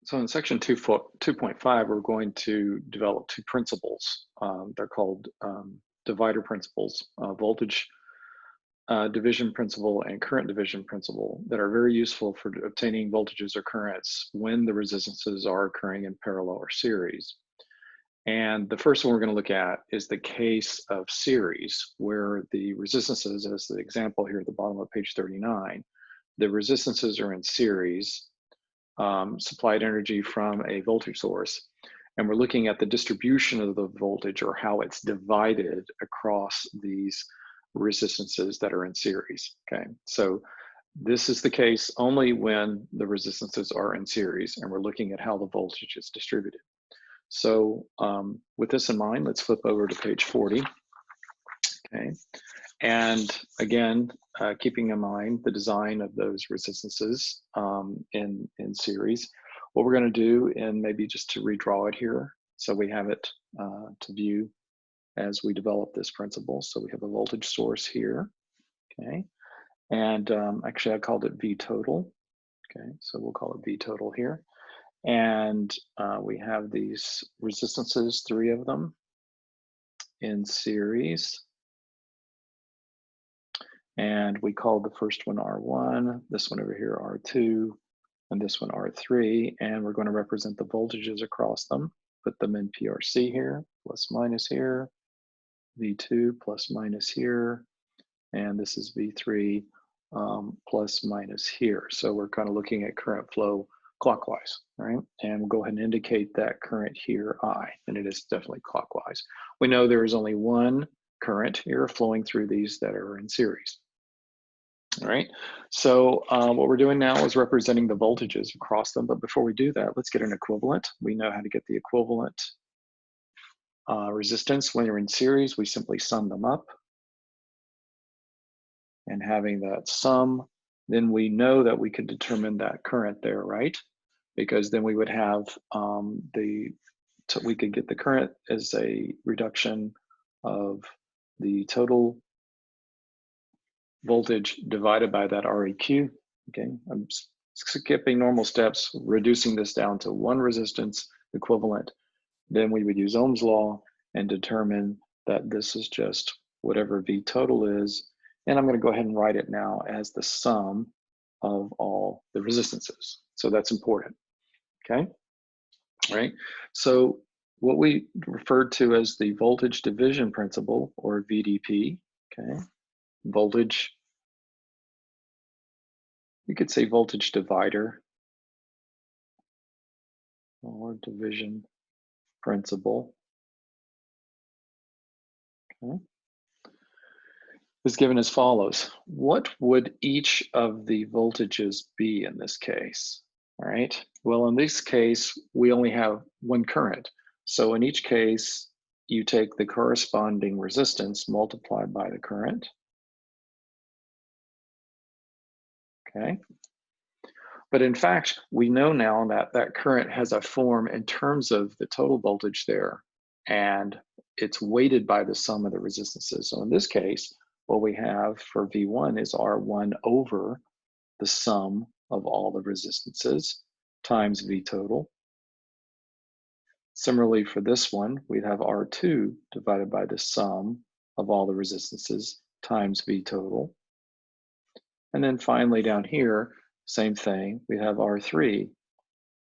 So in section 2.5, we're going to develop two principles. They're called divider principles, voltage division principle and current division principle, that are very useful for obtaining voltages or currents when the resistances are occurring in parallel or series. And the first one we're going to look at is the case of series, where the resistances, as the example here at the bottom of page 39, the resistances are in series, supplied energy from a voltage source, and we're looking at the distribution of the voltage, or how it's divided across these resistances that are in series. Okay, so this is the case only when the resistances are in series, and we're looking at how the voltage is distributed. So with this in mind, let's flip over to page 40. Okay, and again, keeping in mind the design of those resistances in series, what we're going to do, and maybe just to redraw it here so we have it to view as we develop this principle. So we have a voltage source here, okay, and actually I called it V total, okay, so we'll call it V total here. And we have these resistances, 3 of them in series. And we call the first one R1, this one over here R2, and this one R3. And we're going to represent the voltages across them, put them in PRC here, plus minus here, V2 plus minus here, and this is V3 plus minus here. So we're kind of looking at current flow clockwise, right? And we'll go ahead and indicate that current here, I, and it is definitely clockwise. We know there is only one current here flowing through these that are in series. All right, so what we're doing now is representing the voltages across them, but before we do that, let's get an equivalent. We know how to get the equivalent resistance. When you're in series, we simply sum them up. And having that sum, then we know that we can determine that current there, right? Because then we would have we could get the current as a reduction of the total voltage divided by that REQ. Okay, I'm skipping normal steps, reducing this down to one resistance equivalent. Then we would use Ohm's law and determine that this is just whatever V total is. And I'm going to go ahead and write it now as the sum of all the resistances. So that's important. Okay, all right. So what we referred to as the voltage division principle, or VDP, okay, voltage, you could say voltage divider or division principle, okay, is given as follows. What would each of the voltages be in this case? All right, well, in this case, we only have one current. So in each case, you take the corresponding resistance multiplied by the current. Okay. But in fact, we know now that that current has a form in terms of the total voltage there, and it's weighted by the sum of the resistances. So in this case, what we have for V1 is R1 over the sum of all the resistances times V total. Similarly, for this one, we'd have R2 divided by the sum of all the resistances times V total. And then finally down here, same thing, we have R3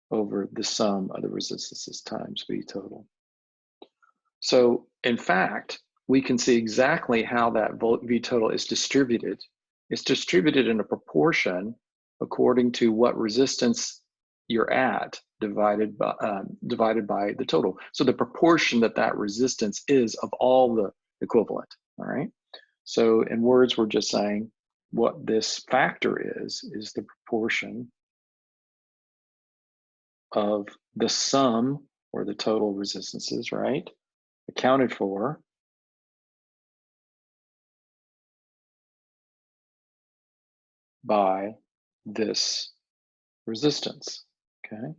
over the sum of the resistances times V total. So in fact, we can see exactly how that V total is distributed. It's distributed in a proportion according to what resistance you're at divided by the total. So the proportion that resistance is of all the equivalent, all right? So in words, we're just saying what this factor is the proportion of the sum, or the total resistances, right, accounted for by this resistance, okay?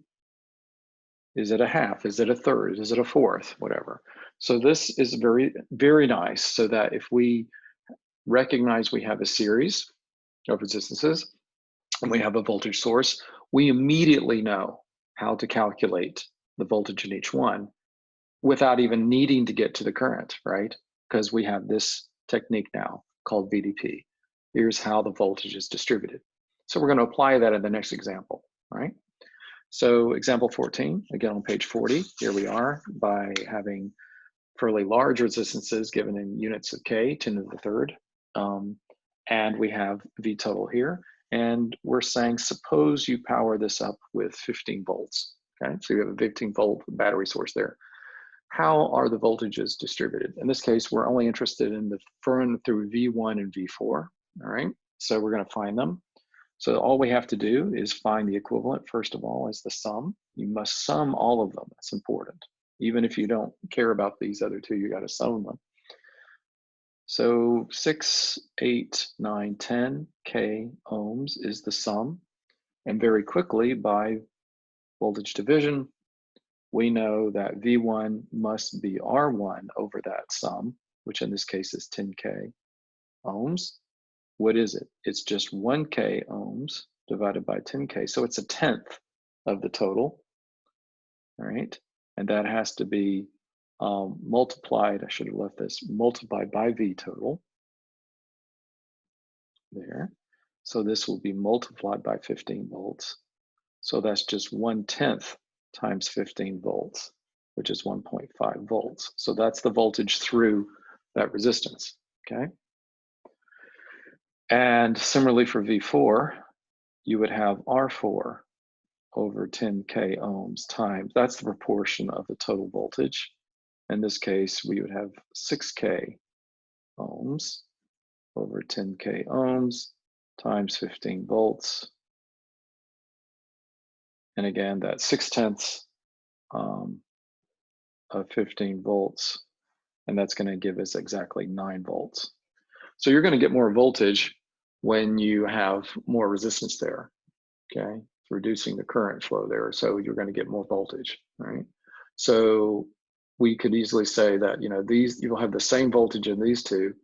Is it a half? Is it a third? Is it a fourth? Whatever. So this is very, very nice, so that if we recognize we have a series of resistances and we have a voltage source, we immediately know how to calculate the voltage in each one without even needing to get to the current, right? Because we have this technique now called VDP. Here's how the voltage is distributed. So we're going to apply that in the next example, right? So example 14, again on page 40, here we are by having fairly large resistances given in units of K, 10 to the third. And we have V total here. And we're saying, suppose you power this up with 15 volts. Okay, so you have a 15-volt battery source there. How are the voltages distributed? In this case, we're only interested in the run through V1 and V4. All right, so we're going to find them. So all we have to do is find the equivalent, first of all, as the sum. You must sum all of them. That's important. Even if you don't care about these other two, you got to sum them. So 6, 8, 9, 10 K ohms is the sum. And very quickly, by voltage division, we know that V1 must be R1 over that sum, which in this case is 10K ohms. What is it? It's just 1K ohms divided by 10K. So it's a tenth of the total, all right? And that has to be multiplied, I should have left this, multiplied by V total, there. So this will be multiplied by 15 volts. So that's just 1/10 times 15 volts, which is 1.5 volts. So that's the voltage through that resistance, okay? And similarly for V4, you would have R4 over 10K ohms times, that's the proportion of the total voltage. In this case, we would have 6K ohms over 10K ohms times 15 volts. And again, that's 6/10 of 15 volts, and that's going to give us exactly 9 volts. So you're going to get more voltage when you have more resistance there, okay? It's reducing the current flow there, so you're going to get more voltage, right? So we could easily say that, you know, these, you'll have the same voltage in these two,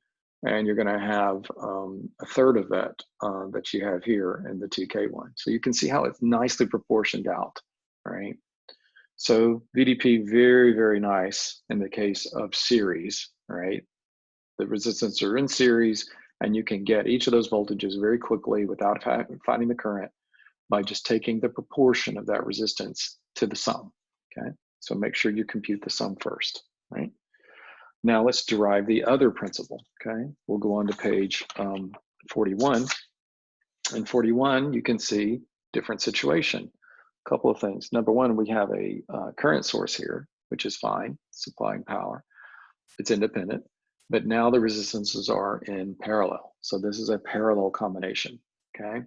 and you're going to have a third of that that you have here in the 2K one. So you can see how it's nicely proportioned out, right? So VDP, very, very nice in the case of series, right? The resistance are in series, and you can get each of those voltages very quickly without finding the current by just taking the proportion of that resistance to the sum, okay? So make sure you compute the sum first, right? Now let's derive the other principle, okay? We'll go on to page 41. In 41, you can see different situation. A couple of things. Number one, we have a current source here, which is fine, supplying power. It's independent, but now the resistances are in parallel. So this is a parallel combination, okay?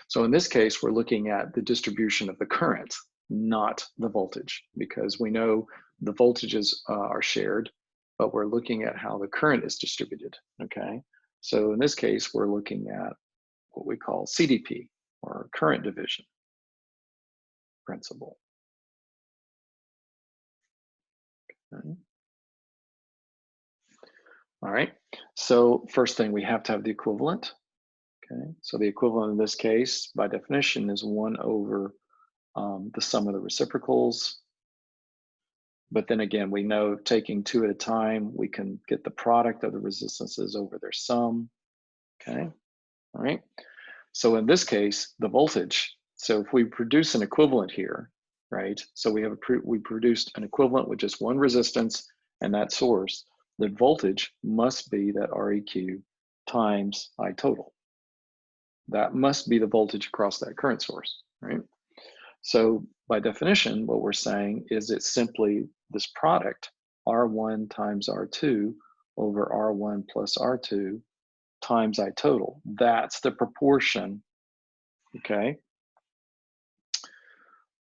So in this case, we're looking at the distribution of the current, not the voltage, because we know the voltages are shared, but we're looking at how the current is distributed, okay? So in this case, we're looking at what we call CDP, or current division principle. Okay. All right, so first thing, we have to have the equivalent. Okay, so the equivalent in this case, by definition, is 1 over the sum of the reciprocals. But then again, we know taking two at a time, we can get the product of the resistances over their sum. Okay, all right. So in this case, the voltage, so if we produce an equivalent here, right? So we produced an equivalent with just one resistance and that source, the voltage must be that REQ times I total. That must be the voltage across that current source, right? So by definition, what we're saying is it's simply this product, R1 times R2 over R1 plus R2 times I total. That's the proportion, okay,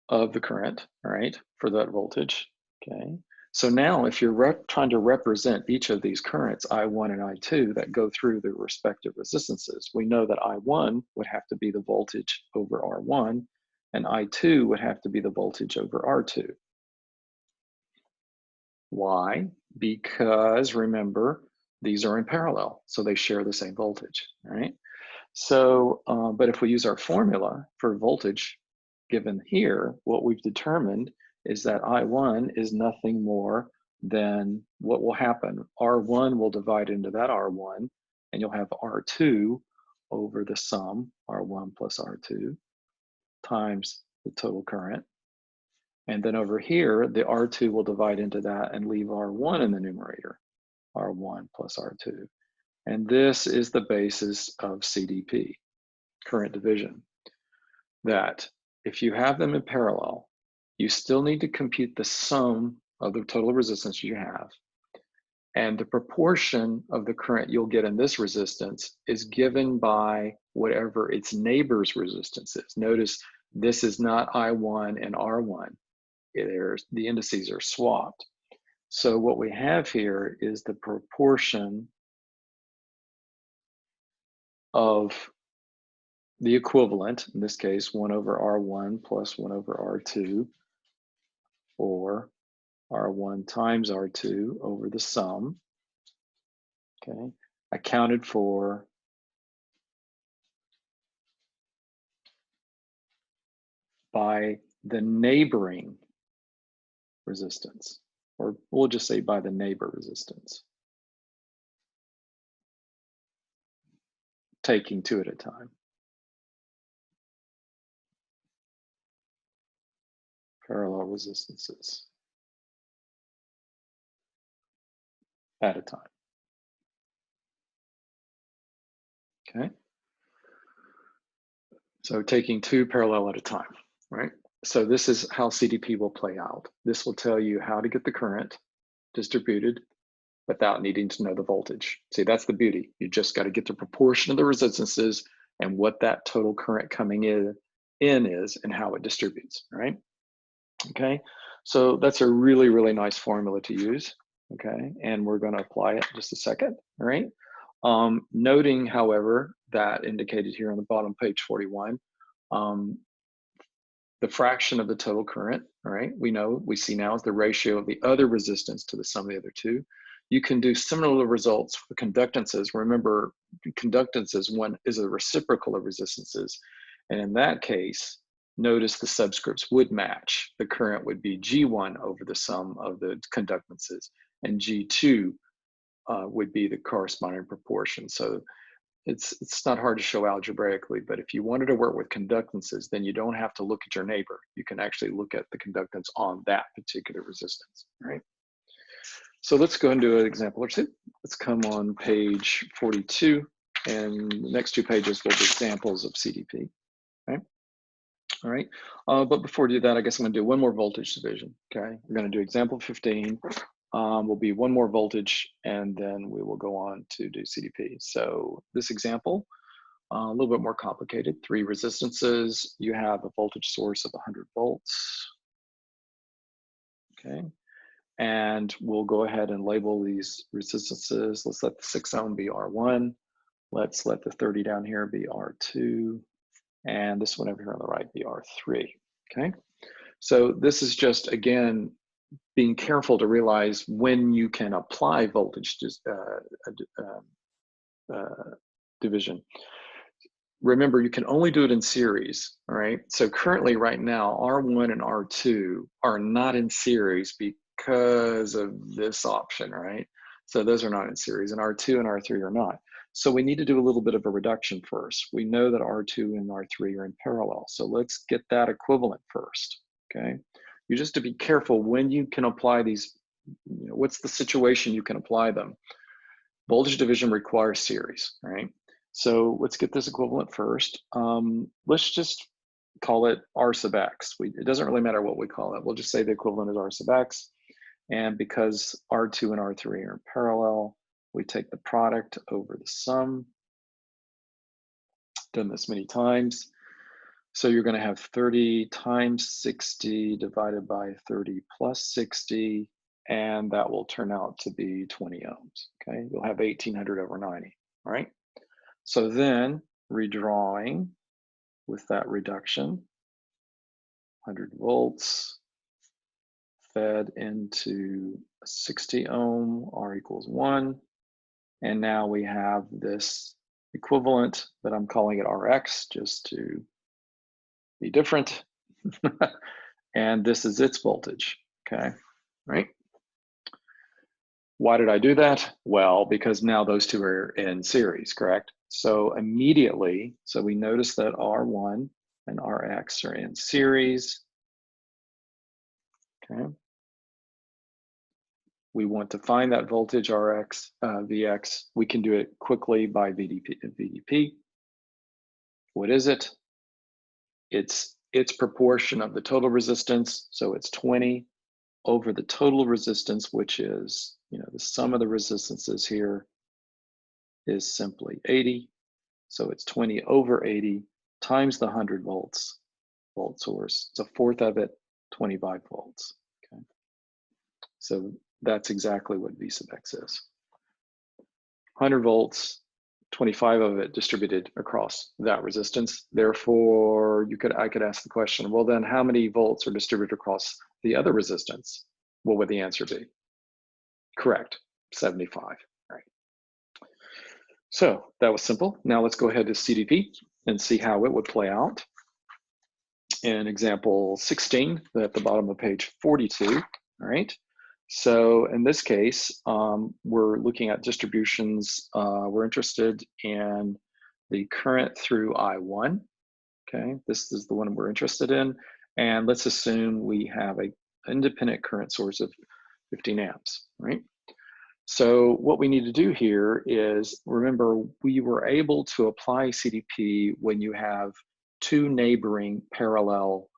of the current, right, for that voltage, okay? So now if you're trying to represent each of these currents, I1 and I2, that go through their respective resistances, we know that I1 would have to be the voltage over R1, and I2 would have to be the voltage over R2. Why? Because remember, these are in parallel, so they share the same voltage, right? So, but if we use our formula for voltage, given here, what we've determined is that I1 is nothing more than what will happen. R1 will divide into that R1, and you'll have R2 over the sum, R1 plus R2, times the total current. And then over here, the R2 will divide into that and leave R1 in the numerator, R1 plus R2. And this is the basis of CDP, current division, that if you have them in parallel, you still need to compute the sum of the total resistance you have. And the proportion of the current you'll get in this resistance is given by whatever its neighbor's resistance is. Notice this is not I1 and R1. The indices are swapped. So what we have here is the proportion of the equivalent, in this case, 1 over R1 plus 1 over R2, or R1 times R2 over the sum, okay, accounted for by the neighboring resistance, or we'll just say by the neighbor resistance, taking two at a time. Parallel resistances at a time. Okay. So taking two parallel at a time, right? So this is how CDP will play out. This will tell you how to get the current distributed without needing to know the voltage. See, that's the beauty. You just got to get the proportion of the resistances and what that total current coming in is and how it distributes, right? Okay, so that's a really, really nice formula to use, okay? And we're going to apply it in just a second, all right? Noting, however, that indicated here on the bottom, page 41, the fraction of the total current, all right, we see now is the ratio of the other resistance to the sum of the other two. You can do similar results for conductances. Remember, conductances is a reciprocal of resistances. And in that case, notice the subscripts would match. The current would be G1 over the sum of the conductances, and G2 would be the corresponding proportion. So it's not hard to show algebraically, but if you wanted to work with conductances, then you don't have to look at your neighbor. You can actually look at the conductance on that particular resistance, right? So let's go and do an example or two. Let's come on page 42, and the next two pages will be examples of CDP, right? All right, but before we do that, I guess I'm gonna do one more voltage division, okay? We're gonna do example 15, will be one more voltage, and then we will go on to do CDP. So this example, a little bit more complicated, 3 resistances. You have a voltage source of 100 volts, okay? And we'll go ahead and label these resistances. Let's let the 6 ohm be R1. Let's let the 30 down here be R2. And this one over here on the right be R3, okay? So this is just, again, being careful to realize when you can apply voltage division. Remember, you can only do it in series, all right? So currently right now, R1 and R2 are not in series because of this option, right? So those are not in series, and R2 and R3 are not. So we need to do a little bit of a reduction first. We know that R2 and R3 are in parallel. So let's get that equivalent first, okay? You just have to be careful when you can apply these, you know, what's the situation you can apply them. Voltage division requires series, right? So let's get this equivalent first. Let's just call it R sub x. It doesn't really matter what we call it. We'll just say the equivalent is R sub x. And because R2 and R3 are in parallel, we take the product over the sum. Done this many times. So you're going to have 30 times 60 divided by 30 plus 60, and that will turn out to be 20 ohms. Okay, you'll have 1800 over 90. All right. So then redrawing with that reduction, 100 volts fed into 60 ohm, R equals 1. And now we have this equivalent, but I'm calling it Rx just to be different. and this is its voltage, okay, right? Why did I do that? Well, because now those two are in series, correct? So immediately, so we notice that R1 and Rx are in series, okay? We want to find that voltage Rx, Vx. We can do it quickly by VDP. What is it? It's its proportion of the total resistance. So it's 20 over the total resistance, which is, the sum of the resistances here is simply 80. So it's 20 over 80 times the 100 volt source. It's a fourth of it, 25 volts. Okay. So that's exactly what V sub X is. 100 volts, 25 of it distributed across that resistance. Therefore, I could ask the question, well, then how many volts are distributed across the other resistance? What would the answer be? Correct, 75, right? So that was simple. Now let's go ahead to CDP and see how it would play out. In example 16, at the bottom of page 42, all right? So in this case, we're looking at distributions. We're interested in the current through I1, okay? This is the one we're interested in. And let's assume we have an independent current source of 15 amps, right? So what we need to do here is, remember, we were able to apply CDP when you have two neighboring parallel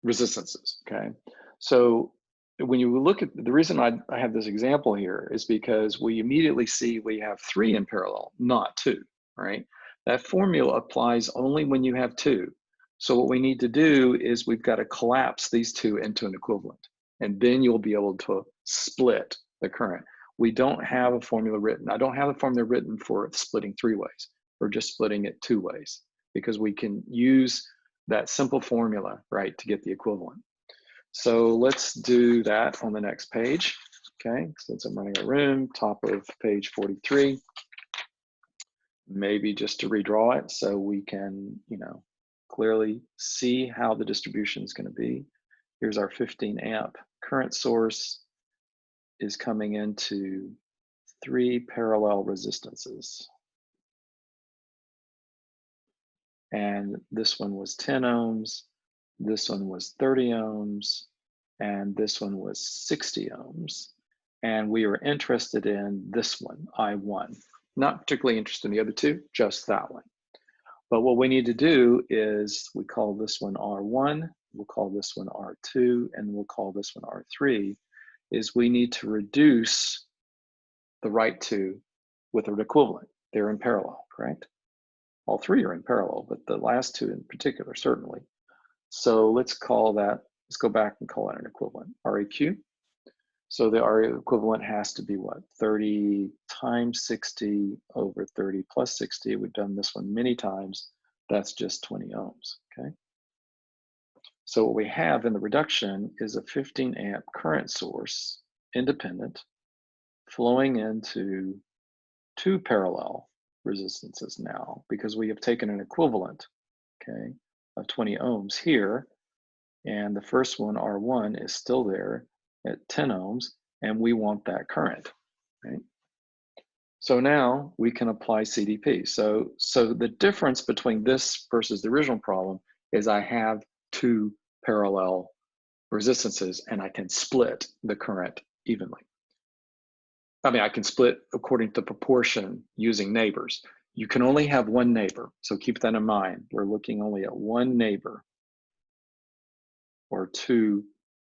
resistances, okay? So when you look at, the reason I have this example here is because we immediately see we have 3 in parallel, not 2, right? That formula applies only when you have 2. So what we need to do is we've got to collapse these 2 into an equivalent, and then you'll be able to split the current. We don't have a formula written. I don't have a formula written for splitting 3 ways. We're just splitting it 2 ways because we can use that simple formula, right, to get the equivalent. So let's do that on the next page, okay? Since I'm running a room, top of page 43, maybe just to redraw it so we can, clearly see how the distribution is going to be. Here's our 15 amp current source is coming into 3 parallel resistances. And this one was 10 ohms, this one was 30 ohms, and this one was 60 ohms. And we were interested in this one, I1. Not particularly interested in the other 2, just that one. But what we need to do is we call this one R1, we'll call this one R2, and we'll call this one R3, is we need to reduce the right 2 with an equivalent. They're in parallel, correct? All 3 are in parallel, but the last 2 in particular, certainly. So let's call that, let's go back and call that an equivalent, REQ. So the RE equivalent has to be what? 30 times 60 over 30 plus 60. We've done this one many times. That's just 20 ohms, okay? So what we have in the reduction is a 15 amp current source, independent, flowing into 2 parallel resistances now, because we have taken an equivalent, okay, of 20 ohms here. And the first one, R1, is still there at 10 ohms, and we want that current, right? So now we can apply CDP. So the difference between this versus the original problem is I have 2 parallel resistances and I can split the current evenly. I mean, I can split according to proportion using neighbors. You can only have one neighbor, so keep that in mind. We're looking only at one neighbor or 2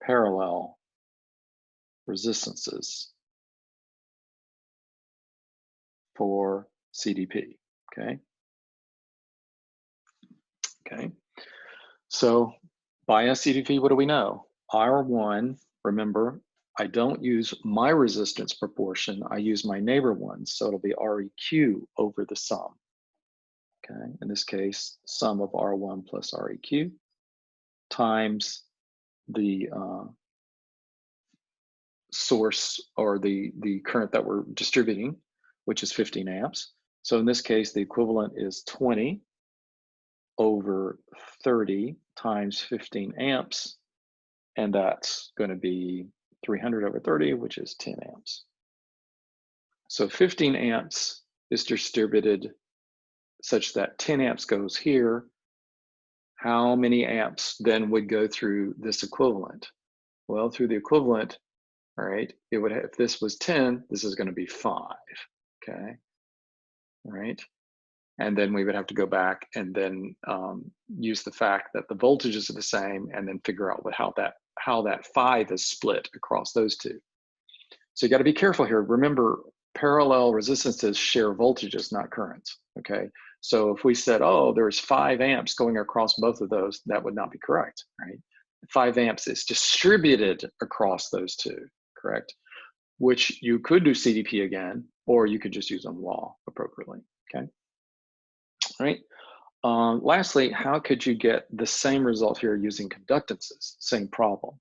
parallel resistances for CDP, okay? Okay, so by CDP, what do we know? R1, remember, I don't use my resistance proportion, I use my neighbor one, so it'll be REQ over the sum. Okay, in this case, sum of R1 plus REQ times the source or the current that we're distributing, which is 15 amps. So in this case, the equivalent is 20 over 30 times 15 amps, and that's going to be 300 over 30, which is 10 amps. So 15 amps is distributed such that 10 amps goes here. How many amps then would go through this equivalent? Well, through the equivalent, all right, it would have, if this was 10, this is going to be 5, okay, all right? And then we would have to go back and then use the fact that the voltages are the same and then figure out how that 5 is split across those two. So you got to be careful here. Remember, parallel resistances share voltages, not currents, okay? So if we said, oh, there's 5 amps going across both of those, that would not be correct, right? 5 amps is distributed across those two, correct? Which you could do CDP again, or you could just use Ohm's law appropriately, okay? All right. Lastly, how could you get the same result here using conductances? Same problem.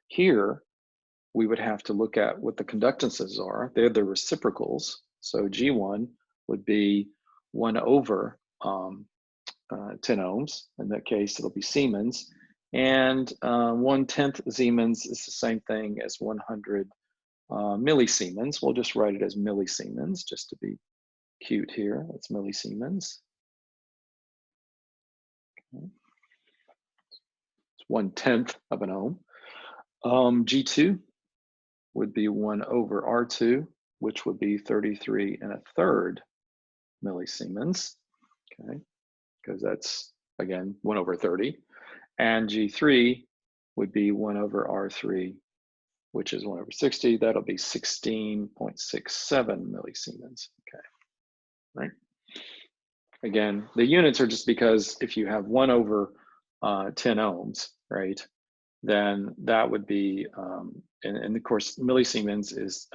Here, we would have to look at what the conductances are. They're the reciprocals. So G1 would be 1 over 10 ohms. In that case, it'll be Siemens. And 1/10 Siemens is the same thing as 100 millisiemens. We'll just write it as millisiemens just to be cute here. That's millisiemens. Okay. It's 1/10 of an ohm. G2 would be 1 over R2, which would be 33 1/3 millisiemens, okay, because that's, again, 1 over 30. And G3 would be 1 over R3, which is 1 over 60. That'll be 16.67 millisiemens, okay, right? Again, the units are just because if you have 1 over 10 ohms, right, then that would be, and of course, millisiemens is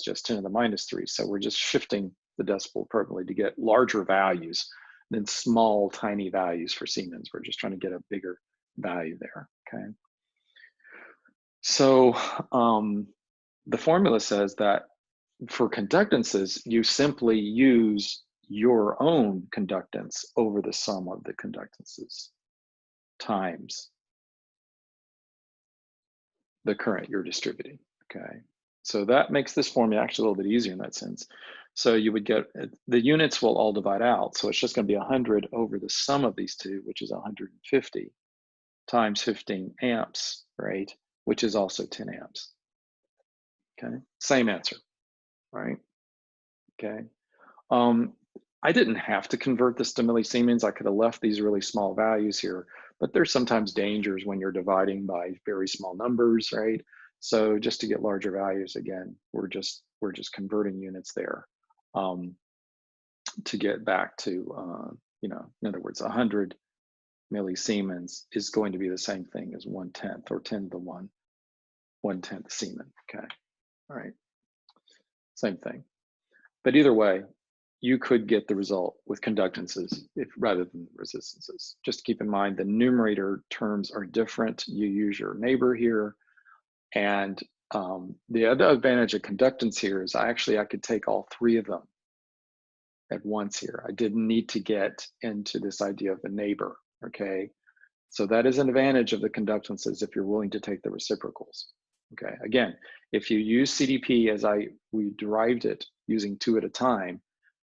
just 10 to the -3. So we're just shifting the decimal appropriately to get larger values than small, tiny values for Siemens. We're just trying to get a bigger value there, okay? So the formula says that for conductances, you simply use your own conductance over the sum of the conductances times the current you're distributing, okay? So that makes this formula actually a little bit easier in that sense. So you would get, the units will all divide out. So it's just gonna be 100 over the sum of these two, which is 150 times 15 amps, right? Which is also 10 amps, okay? Same answer, right? Okay. I didn't have to convert this to millisiemens. I could have left these really small values here, but there's sometimes dangers when you're dividing by very small numbers, right? So just to get larger values, again, we're just converting units there to get back to, you know, in other words, 100 millisiemens is going to be the same thing as 1/10 or 10 to the 1/10 Siemens, okay? All right, same thing. But either way, you could get the result with conductances rather than resistances. Just keep in mind the numerator terms are different. You use your neighbor here. And the other advantage of conductance here is I could take all 3 of them at once here. I didn't need to get into this idea of the neighbor, okay? So that is an advantage of the conductances if you're willing to take the reciprocals. Okay, again, if you use CDP as we derived it using 2 at a time,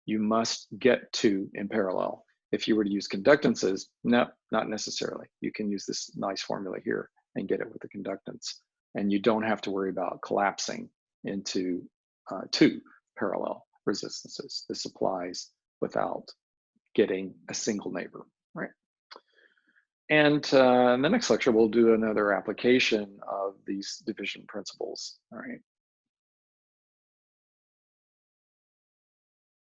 you must get 2 in parallel. If you were to use conductances, no, not necessarily. You can use this nice formula here and get it with the conductance. And you don't have to worry about collapsing into 2 parallel resistances. This applies without getting a single neighbor, right? And in the next lecture, we'll do another application of these division principles, all right?